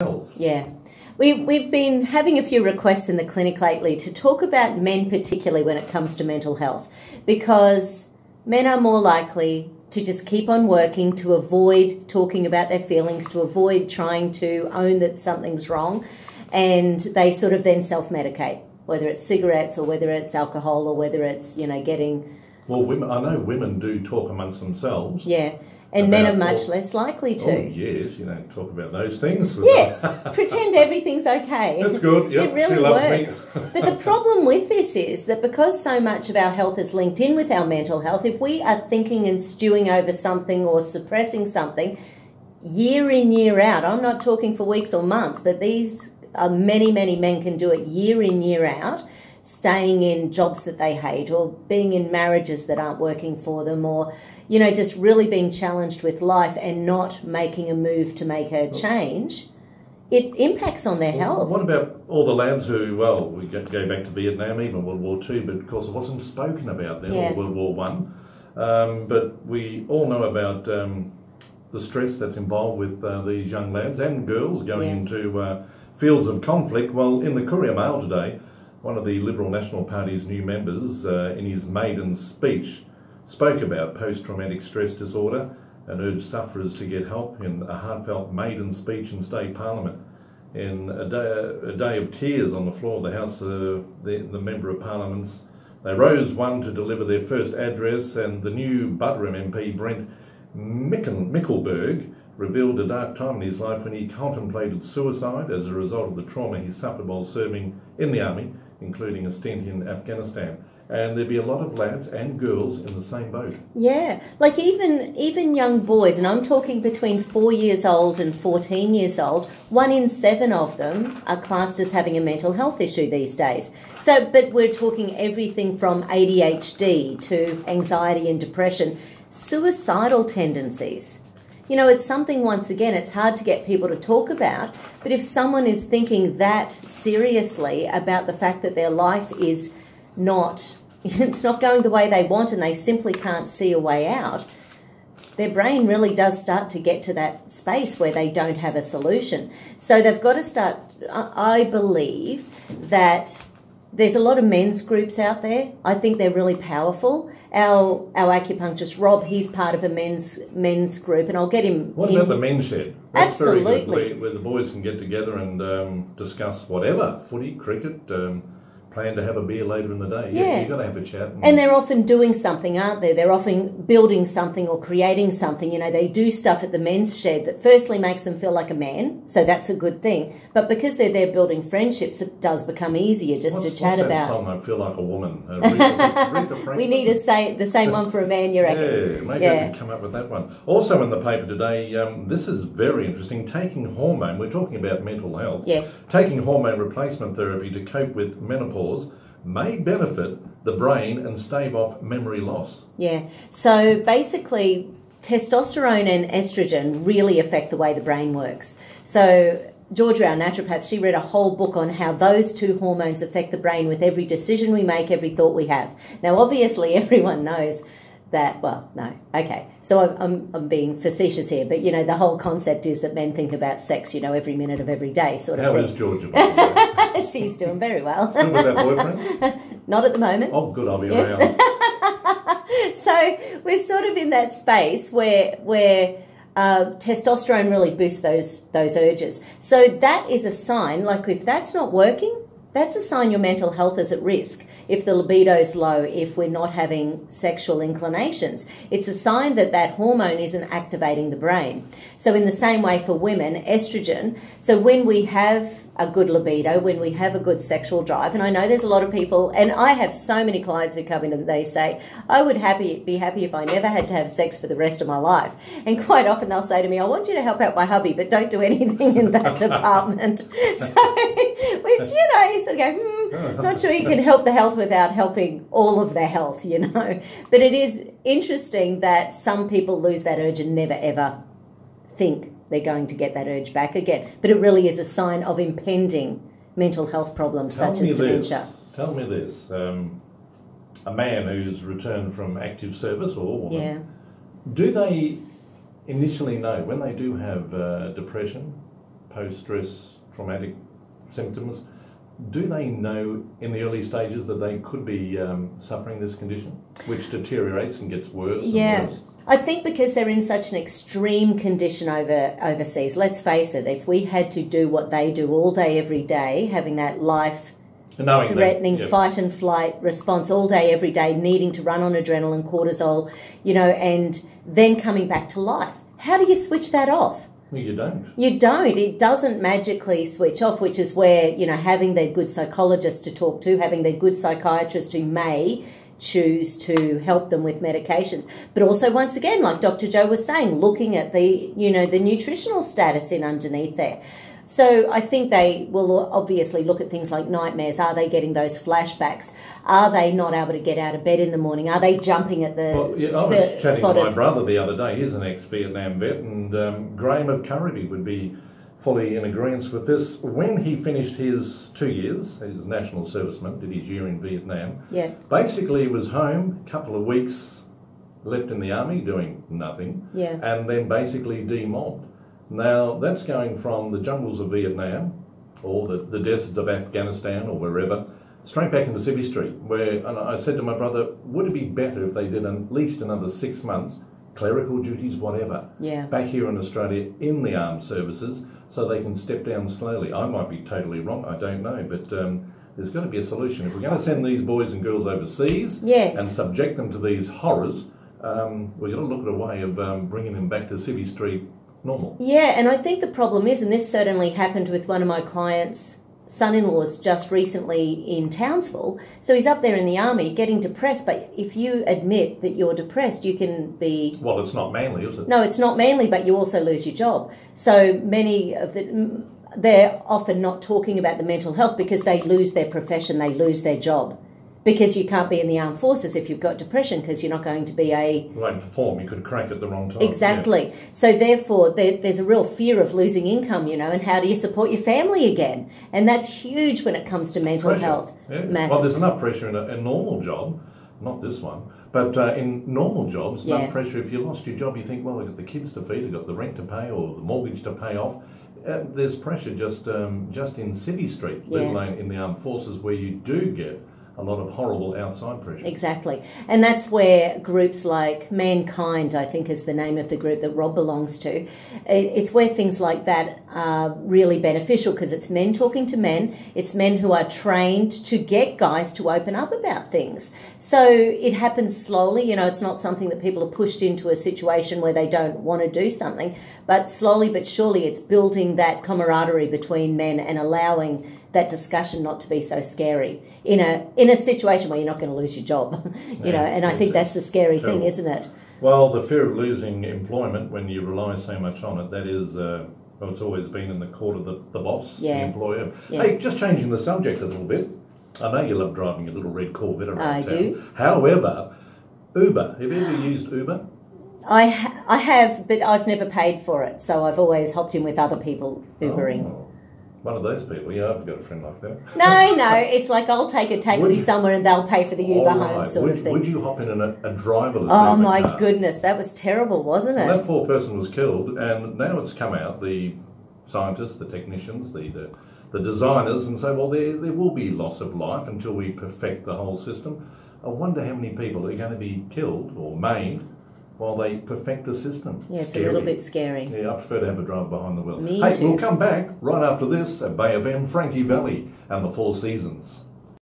else. Yeah. We've been having a few requests in the clinic lately to talk about men particularly when it comes to mental health, because men are more likely to just keep on working, to avoid talking about their feelings, to avoid trying to own that something's wrong, and they sort of then self-medicate, whether it's cigarettes or whether it's alcohol or whether it's, you know, getting... Well, I know women do talk amongst themselves. Yeah. And men are much less likely to. Oh, yes, you don't talk about those things. Yes, pretend everything's okay. That's good, yep, it really works. But the problem with this is that because so much of our health is linked in with our mental health, if we are thinking and stewing over something or suppressing something, year in, year out, I'm not talking for weeks or months, but these are many men can do it year in, year out, staying in jobs that they hate or being in marriages that aren't working for them, or, you know, just really being challenged with life and not making a move to make a change, it impacts on their health. What about all the lads who, well, we go back to Vietnam, even World War II, but of course it wasn't spoken about then, or World War One. But we all know about the stress that's involved with these young lads and girls going into fields of conflict. Well, in the Courier Mail today, one of the Liberal National Party's new members, in his maiden speech, spoke about post-traumatic stress disorder and urged sufferers to get help in a heartfelt maiden speech in State Parliament. In a day of tears on the floor of the House, the Member of Parliaments, they rose one to deliver their first address, and the new Buderim MP, Brent Mickelberg, revealed a dark time in his life when he contemplated suicide as a result of the trauma he suffered while serving in the army, including a stint in Afghanistan. And there'd be a lot of lads and girls in the same boat. Yeah, like even young boys, and I'm talking between 4 years old and 14 years old, 1 in 7 of them are classed as having a mental health issue these days. So, but we're talking everything from ADHD to anxiety and depression, suicidal tendencies. You know, it's something, once again, it's hard to get people to talk about, but if someone is thinking that seriously about the fact that their life is not, it's not going the way they want and they simply can't see a way out, their brain really does start to get to that space where they don't have a solution. So they've got to start, I believe that there's a lot of men's groups out there. I think they're really powerful. Our acupuncturist, Rob, he's part of a men's group, and I'll get him... What about the men's shed? That's absolutely. Very good, where the boys can get together and discuss whatever, footy, cricket, plan to have a beer later in the day. Yeah. You've got to have a chat. And they're often doing something, aren't they? They're often building something or creating something. You know, they do stuff at the men's shed that firstly makes them feel like a man, so that's a good thing. But because they're there building friendships, it does become easier just to chat about. What's that song, I Feel Like a Woman? Aretha We need the same one for a man, you reckon? Yeah, maybe I can come up with that one. Also in the paper today, this is very interesting, taking hormone, we're talking about mental health. Yes. Taking hormone replacement therapy to cope with menopause may benefit the brain and stave off memory loss. Yeah, so basically testosterone and estrogen really affect the way the brain works. So Georgia, our naturopath, she read a whole book on how those two hormones affect the brain with every decision we make, every thought we have. Now, obviously, everyone knows that, well, no, okay. So I'm being facetious here, but, you know, the whole concept is that men think about sex, you know, every minute of every day sort of thing. How is Georgia, by the way? She's doing very well. Still with that boyfriend? Not at the moment. Oh, good, I'll be around. So we're sort of in that space where testosterone really boosts those urges. So that is a sign, like if that's not working, that's a sign your mental health is at risk. If the libido's low, if we're not having sexual inclinations, it's a sign that that hormone isn't activating the brain. So in the same way for women, estrogen, so when we have a good libido, when we have a good sexual drive, and I know there's a lot of people, and I have so many clients who come in and they say, I would be happy if I never had to have sex for the rest of my life. And quite often they'll say to me, I want you to help out my hubby, but don't do anything in that department. So, which, you know, you sort of go, not sure you can help the health without helping all of the health, you know. But it is interesting that some people lose that urge and never ever think they're going to get that urge back again. But it really is a sign of impending mental health problems such as dementia. Tell me this. A man who's returned from active service, or a woman, do they initially know when they do have depression post-stress traumatic symptoms, do they know in the early stages that they could be suffering this condition, which deteriorates and gets worse and worse? I think because they're in such an extreme condition overseas. Let's face it, if we had to do what they do all day, every day, having that life-threatening fight and flight response all day, every day, needing to run on adrenaline, cortisol, and then coming back to life, how do you switch that off? Well, you don't. You don't. It doesn't magically switch off, which is where, having their good psychologist to talk to, having their good psychiatrist who may choose to help them with medications. But also, once again, like Dr. Joe was saying, looking at the nutritional status in underneath there. So I think they will obviously look at things like nightmares. Are they getting those flashbacks? Are they not able to get out of bed in the morning? Are they jumping at the I was chatting to my brother the other day. He's an ex-Vietnam vet, and Graham of Currabee would be fully in agreement with this. When he finished his 2 years, he's a national serviceman, did his year in Vietnam. Yeah. Basically, he was home, a couple of weeks left in the army doing nothing, and then basically demobbed. Now, that's going from the jungles of Vietnam or the deserts of Afghanistan or wherever, straight back into Civvy Street, and I said to my brother, would it be better if they did at least another 6 months, clerical duties, whatever, back here in Australia in the armed services, so they can step down slowly? I might be totally wrong, I don't know, but there's got to be a solution. If we're going to send these boys and girls overseas and subject them to these horrors, we've got to look at a way of bringing them back to Civvy Street normal. Yeah, and I think the problem is, and this certainly happened with one of my clients' son-in-laws just recently in Townsville. So he's up there in the army getting depressed, but if you admit that you're depressed, you can be... Well, it's not manly, is it? No, it's not manly, but you also lose your job. So many of they're often not talking about the mental health because they lose their profession, they lose their job. Because you can't be in the armed forces if you've got depression, because you're not going to be You won't perform, you could crack at the wrong time. Exactly. Yeah. So therefore, there's a real fear of losing income, and how do you support your family again? And that's huge when it comes to mental health. Yeah. Massive. Well, there's enough pressure in a normal job, not this one, but in normal jobs, enough pressure. If you lost your job, you think, well, I've got the kids to feed, I've got the rent to pay or the mortgage to pay off. There's pressure just in Civvy Street, let alone in the armed forces, where you do get a lot of horrible outside pressure. Exactly. And that's where groups like Mankind, I think is the name of the group that Rob belongs to, it's where things like that are really beneficial, because it's men talking to men, it's men who are trained to get guys to open up about things. So it happens slowly, it's not something that people are pushed into a situation where they don't want to do something, but slowly but surely it's building that camaraderie between men and allowing that discussion not to be so scary in a situation where you're not going to lose your job, and I think that's the scary thing, isn't it? Well, the fear of losing employment when you rely so much on it, that is, it's always been in the court of the boss, the employer. Yeah. Hey, just changing the subject a little bit, I know you love driving a little red Corvette around town. I do. However, Uber, have you ever used Uber? I have, but I've never paid for it, so I've always hopped in with other people Ubering. Oh. One of those people, I've got a friend like that. No, it's like I'll take a taxi somewhere and they'll pay for the Uber home sort of thing. Would you hop in a driverless Oh Uber my car? Goodness, that was terrible, wasn't it? Well, that poor person was killed, and now it's come out, the scientists, the technicians, the designers, and say, well, there will be loss of life until we perfect the whole system. I wonder how many people are going to be killed or maimed while they perfect the system. Yeah, it's a little bit scary. Yeah, I prefer to have a driver behind the wheel. Me too. We'll come back right after this at Bay FM, Frankie Valley and the Four Seasons.